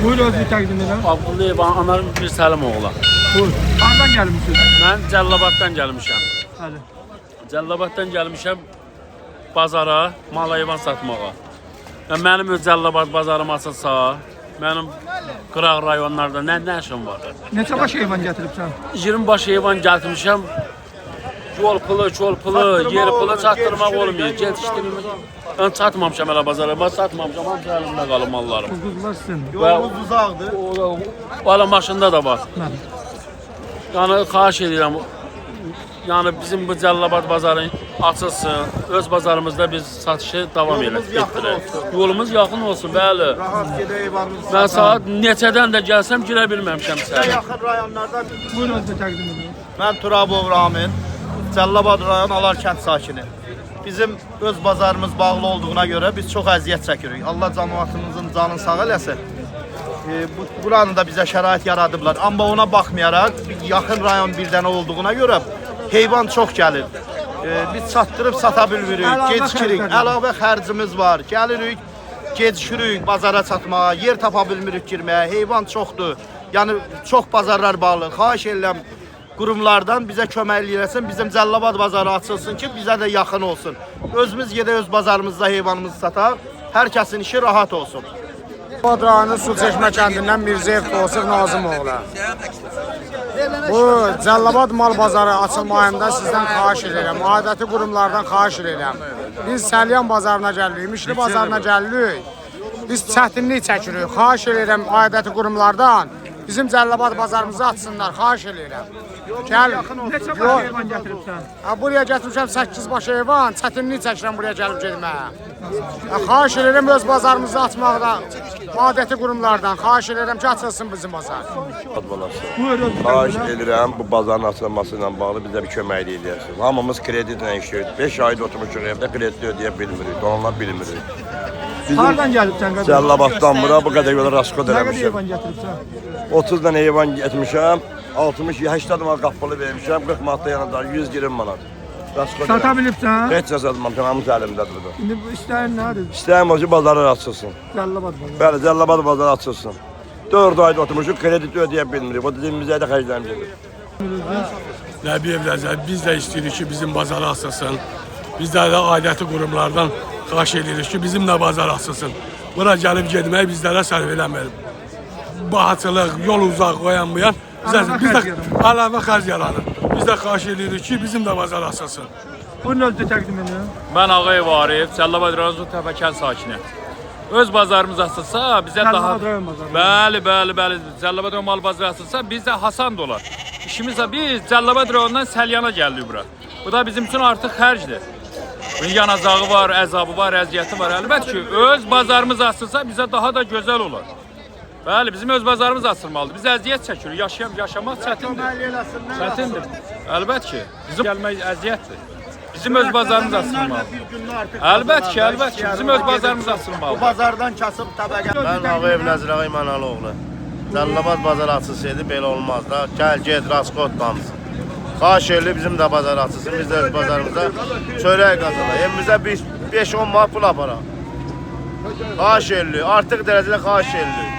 Buyur özünü təqdim edən. Abdullah İvan, Anar bir Səlim oğlan. Buyur. Hardan gəlmişsiniz? Mən Cəllabaddan gəlmişəm. Bəli. Cəllabaddan gəlmişəm bazara, mal heyvan satmağa. Mənim öz Cəllabad bazarım açılsa, mənim qıraq rayonlarda nə işim var? Neçə baş heyvan gətiribsən? 20 baş heyvan gətirmişəm. Yol pulu, yer pulu çatdırmaq olmuyor. Yetişdirmək. Mən çatmamışam hələ bazara, mən satmamışam, hamısı əlimdə qalıb mallarım. Bu qızlar sizin. Yolumuz uzaqdır. Valla maşında da var. Bəli. Yəni xahiş edirəm. Yəni bizim bu Cəllabad bazarı açılsın. Öz bazarımızda biz satışı davam etdirək. Yolumuz yaxın olsun, bəli. Rahat gedək heyvanımızı Mən satalım. saat neçədən də gəlsəm girə bilməmişəm Bizə səhər. yaxın rayonlardan Buyur özünü təqdim edən. mən Turabov Ramin, Cəllabad rayon Alar kənd sakini. Bizim öz bazarımız bağlı olduğuna görə biz çox əziyyət çəkirik. Allah cəmaatımızın canını sağ eləsin. Buranın da bizə şərait yaradıblar. Amma ona baxmayaraq yaxın rayon bir dənə olduğuna görə heyvan çox gəlir. Biz çatdırıb sata bilmirik, gecikirik. Əlavə xərcimiz var. Gəlirik, gecikirik bazara çatmağa, yer tapa bilmirik girməyə. Heyvan çoxdur. Yəni çox bazarlar bağlı. Xahiş edirəm qurumlardan bizə kömək eləsin, bizim Cəllabad bazarı açılsın ki, bizə də yaxın olsun. Özümüz gedək öz bazarımızda heyvanımızı sataq, hər kəsin işi rahat olsun. Cəllabad rayonu Sulçeşmə kəndindən Mirzəyev Tosif Nazımoğlu. Bu Cəllabad mal bazarı açılmayında sizdən xahiş edirəm, adəti qurumlardan xahiş edirəm. Biz Səlyan bazarına gəlirik, Mişli bazarına gəlirik. Biz çətinlik çəkirik, xahiş edirəm adəti qurumlardan. Bizim Cəllabad bazarımızı açsınlar, xahiş edirəm. Gəl. Neçə baş heyvan gətiribsən? Buraya gətirmişəm 8 baş heyvan, çətinlik çəkirəm buraya gəlib getməyə. Xahiş edirəm öz bazarımızı açmaqda, adəti qurumlardan xahiş edirəm ki, açılsın bizim bazar. Buyur özünü Xahiş təqdim edən. edirəm bu bazarın açılması ilə bağlı bizə bir köməklik edərsiniz. Hamımız kreditlə işləyirik. 5 ayda oturmuşuq evdə kredit ödəyə bilmirik, donanma bilmirik. Hardan gəlibsən qardaş? Cəllabaddan bura bu qədər yola raskod Nə qədər eləmişəm. heyvan gətiribsən? 30 dənə heyvan getmişəm, 60-80 manat qapılı vermişəm, 40 manatda yanında 120 manat. Raskod Sata eləmişəm. bilibsən? Heç nə satmamışam, hamısı əlimdədir bu. İndi bu işlərin nədir? İstəyirəm o ki, bazarlar açılsın. Cəllabad bazarı. Bəli, Cəllabad bazarı açılsın. 4 ayda oturmuşuq, kredit ödəyə bilmirik. O dediyim bizə də xərcləmişik. Nəbiyev Rəzəl, biz də istəyirik ki, bizim bazar açılsın. Biz də ailəti qurumlardan xahiş edirik ki, bizim də bazar açılsın. Bura gəlib getmək bizlərə sərf eləmir. Bahatçılıq, yol uzaq qoyan bu yan, bizdə əlavə xərc yaranır. Biz də xahiş edirik ki, bizim də bazar açılsın. Buyurun özünü təqdim edən. Mən Ağayev Arif, Cəllabad rayon Təpəkən sakini. Öz bazarımız açılsa bizə daha Cəllabad rayon bazarı. Bəli, Cəllabad rayon mal bazarı açılsa bizə hasan dolar. İşimiz biz Cəllabad rayonundan Səlyana gəldik bura. Bu da bizim üçün artıq xərcdir. Bunun yanacağı var, əzabı var, əziyyəti var. Əlbəttə ki, öz bazarımız açılsa bizə daha da gözəl olar. Bəli, bizim öz bazarımız açılmalıdır. Biz əziyyət çəkirik, yaşamaq çətindir. Çətindir. Əlbəttə ki, bizim gəlmək əziyyətdir. Bizim öz bazarımız açılmalıdır. Əlbəttə ki, bizim öz bazarımız Bu açılmalıdır. bazardan kasıb təbəqə. Mən Ağayev Nəzirəği İmanalıoğlu. Cəllabad bazarı açılsaydı belə olmaz da. Gəl, get, raskot damsın. Xahiş edirəm bizim də bazar açılsın, biz də öz bazarımıza çörək qazanaq. Evimizə 5-10 manat pul aparaq. Xahiş edirəm, artıq dərəcədə xahiş edirəm.